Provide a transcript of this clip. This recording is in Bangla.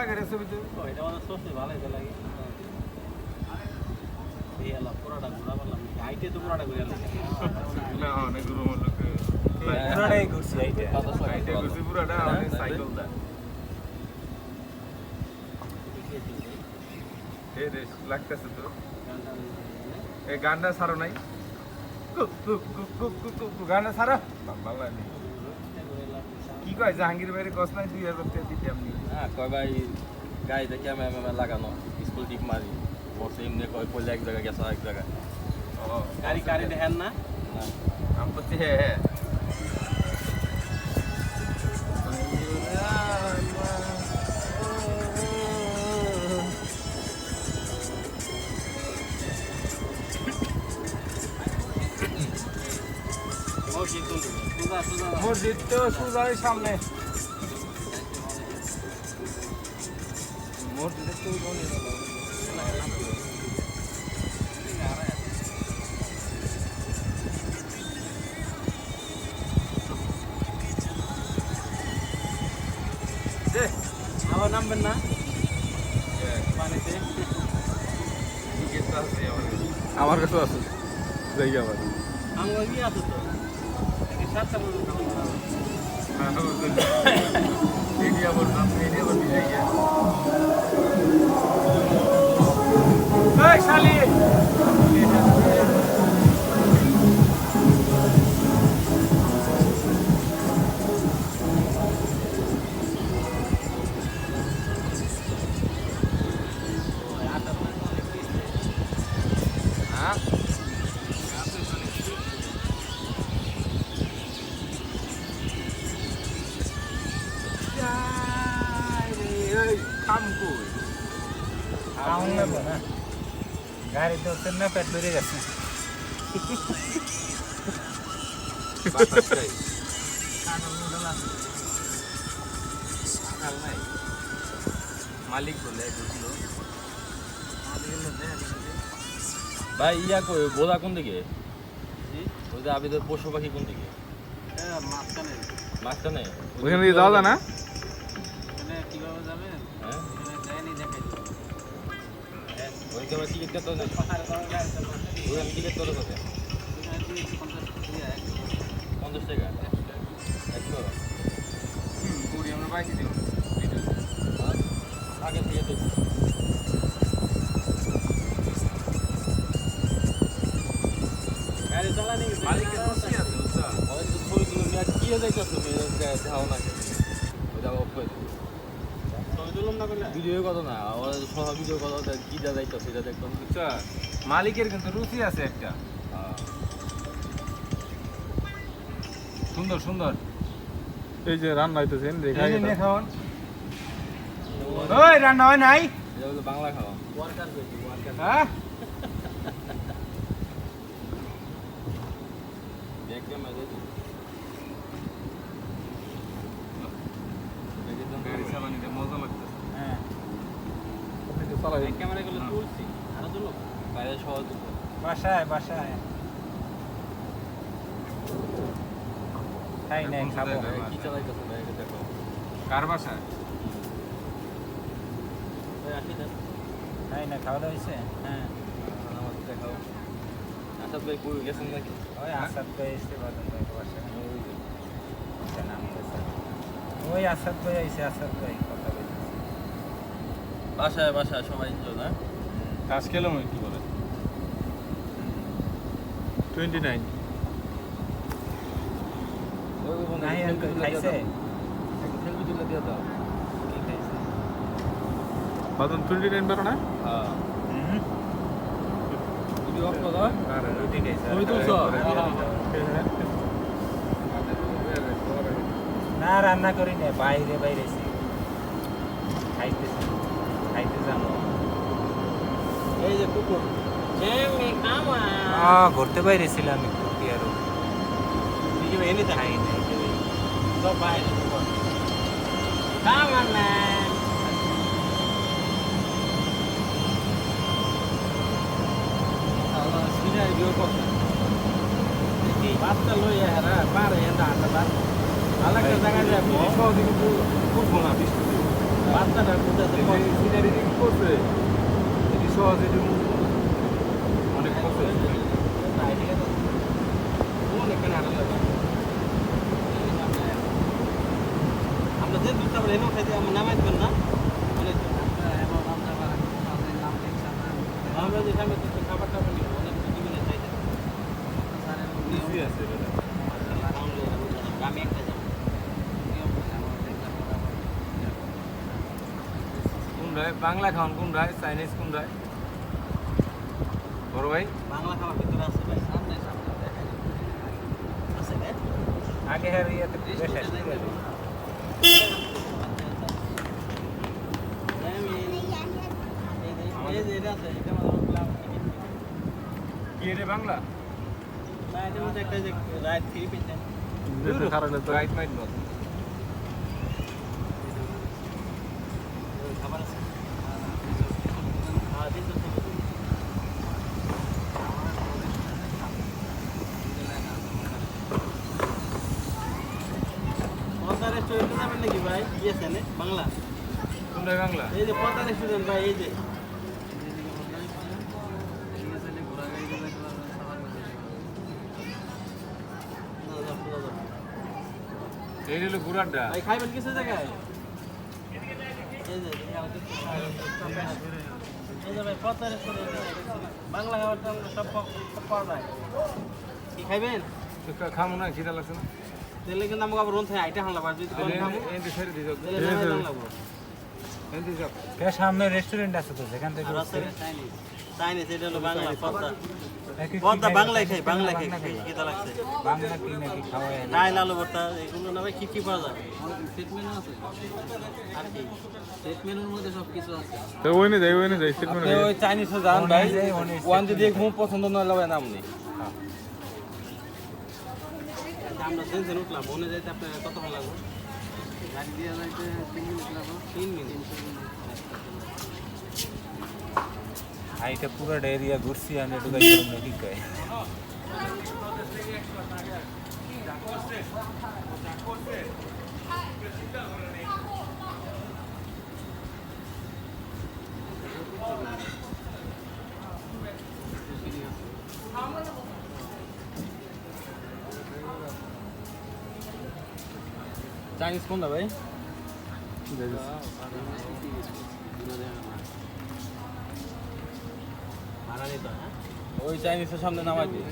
এটা আমাদের সবচেয়ে ভালো লাগে এই এলা পুরাটা ঘোরা বললাম হাইটে তো পুরাটা ঘুরে না অনেক গুরু লোক পুরাটাই ঘুরছি হাইটে ঘুরছি পুরাটা অনেক সাইকেল দা এই রে লাগতেছে তো এই গানটা ছাড়ো নাই গানটা ছাড়ো ভালো নেই কি কয় জাহাঙ্গীর ভাইয়ের কস নাই 2000 টাকা দিতে আপনি হ্যাঁ কয় ভাই গাড়ি দেখে আমি লাগানো স্কুল টিপ মারি বসে এমনি কয় পড়লে এক জায়গায় গেছে এক জায়গায় গাড়ি গাড়ি দেখেন না আমি বলছি হ্যাঁ মসজিদ তো সুজার সামনে মসজিদের তো আবার নামবেন না পানিতে আমার কাছে আছে জায়গা আবার আমার ইয়ে আছে তো 7টা পর্যন্ত এরিয়া বললাম এরিয়া বলতে জায়গা এই শালি গাড়ি তো না পেট বেড়ে গেছে মালিক বলে ভাই ইয়া কই বোদা কোন দিকে ওই যে আবিদের পশু পাখি কোন দিকে মাঝখানে ওখানে দিয়ে যাওয়া যায় না কিভাবে যাবেন হ্যাঁ ওই যে টিকিট কত নেই ওই টিকিট কত কত 50 টাকা 100 কুড়ি আমরা বাইকে দিব আগে থেকে তো গাড়ি চালানি মালিকের খুশি আছে বুঝছো ওই তো ছবি তুলে নিয়ে কি যাইতাছ তুমি যাও না ওটা অফ করে ছবি তুললাম না বলে ভিডিও কত না ওরা সব ভিডিও কত কি যা যাইতাছ এটা দেখতাম বুঝছো মালিকের কিন্তু রুচি আছে একটা সুন্দর সুন্দর এই যে রান্না হইতেছেন এই যে খাওন ওই রান্না হয় নাই এটা হলো বাংলা খাওয়া ওয়ার্কার কইছি ওয়ার্কার হ্যাঁ দেখে মজা গাড়ি চালানিতে মজা লাগতেছে হ্যাঁ ক্যামেরা গুলো তুলছি আরো তুলো বাইরে সহজ বাসায় খাই নাই খাবো কি চালাইতেছে ভাই এটা দেখো কার বাসায় ভাই আসি দেন খাই না খাওয়া দাওয়া হয়েছে হ্যাঁ আমার দেখাও আচ্ছা ভাই কই গেছেন নাকি ওই আসাদ ভাই এসে বাদন ভাই বাসায় ওই আসাদ ভাই আইসে আসাদ ভাই কথা বলতেছে বাসায় সবাই এনজয় না কাজ খেলাম কি বলে 29 ওই বন্ধু নাই আঙ্কেল খাইছে সেলফি তুলে দিয়ে দাও কি খাইছে বাদন 29 বেরো না হ্যাঁ ভিডিও অফ করো আর রুটি খাইছে তুমি তুলছো না রান্না করি না বাইরে বাইরেছি খাইতে যাবো এই যে কুকুর ঘুরতে বাইরেছিলাম একটু কি আরো এনে খাই নাই সব বাইরে কামান ম্যান আল্লাহ সিনাই ভিউ করছে বাচ্চা লইয়া হেরা পারে এন্ডা আন্ডা আলাদা জায়গায় যায় সহজে কিন্তু খুব ঘোনা বৃষ্টি বাচ্চাটা কোথায় সিনারি কি করছে এটি সহজ এটি অনেক করছে আমরা যে দুধটা আমরা এনেও খাইতে আমরা নামাই দেবেন না অনেক আমরা যে সামনে খাবার টাবার নিব অনেক জীবনে চাইতে আছে আমি একটা যাবো কোন রায় বাংলা খাওয়ান কোন রায় চাইনিজ কোন রায় বড় ভাই বাংলা খাবার ভিতরে আছে ভাই সামনে সামনে দেখা যায় আছে না আগে হ্যাঁ ইয়েতে বেশ আসতে এই যে এটা আছে এটা আমাদের ক্লাব কি রে বাংলা না এটা মধ্যে একটা যে রাইট ফ্রি পেতেন দেশে খারাপ তো রাইট মাইট নট খাবার আছে হ্যাঁ দিন তো পদ্মা রেস্টুরেন্টে যাবেন নাকি ভাই গিয়েছে না বাংলা কোন রায় বাংলা এই যে পদ্মা রেস্টুরেন্ট ভাই এই যে এই হলো গুড়াড্ডা ভাই খাইবেন কিছু জায়গায় এই যে এই যে ভাই পদ্মা রেস্টুরেন্ট বাংলা খাবার তো সব পাওয়া যায় কি খাইবেন খামো না খিদা লাগছে না তেলে কিন্তু আমাকে আবার রোন থাকে আইটা হামলা পার যদি খাবো এন্টি ছেড়ে দিও তেলে নামাই লাগবো এন্টি যাও সামনে রেস্টুরেন্ট আছে তো সেখান থেকে আর রাস্তায় চাইনিজ চাইনিজ এটা হলো বাংলা পদ্মা একই কি পদ্মা খাই? বাংলায় খাই বাংলায় খাই কিতা লাগছে বাংলা কি নাকি খাওয়াই না ডাইল আলু ভর্তা এগুলো না ভাই কি পাওয়া যাবে সেট মেনু আছে আর কি সেট মেনুর মধ্যে সব কিছু আছে তো ওই নে যাই স্টেটমেন্ট ওই চাইনিজ জান ভাই ওয়ান যদি এক মুখ পছন্দ না লাগে নাম নেই আমরা ট্রেন উঠলাম মনে যাইতে আপনার কতক্ষণ লাগবে গাড়ি দিয়ে যাইতে 3 মিনিট লাগবে 3 মিনিট আইটা পুরো এরিয়া ঘুরছি আমি একটু গাই নাকি কয় চাইনিজ কোনটা ভাই ওই চাইনিজের সামনে নামাই দিই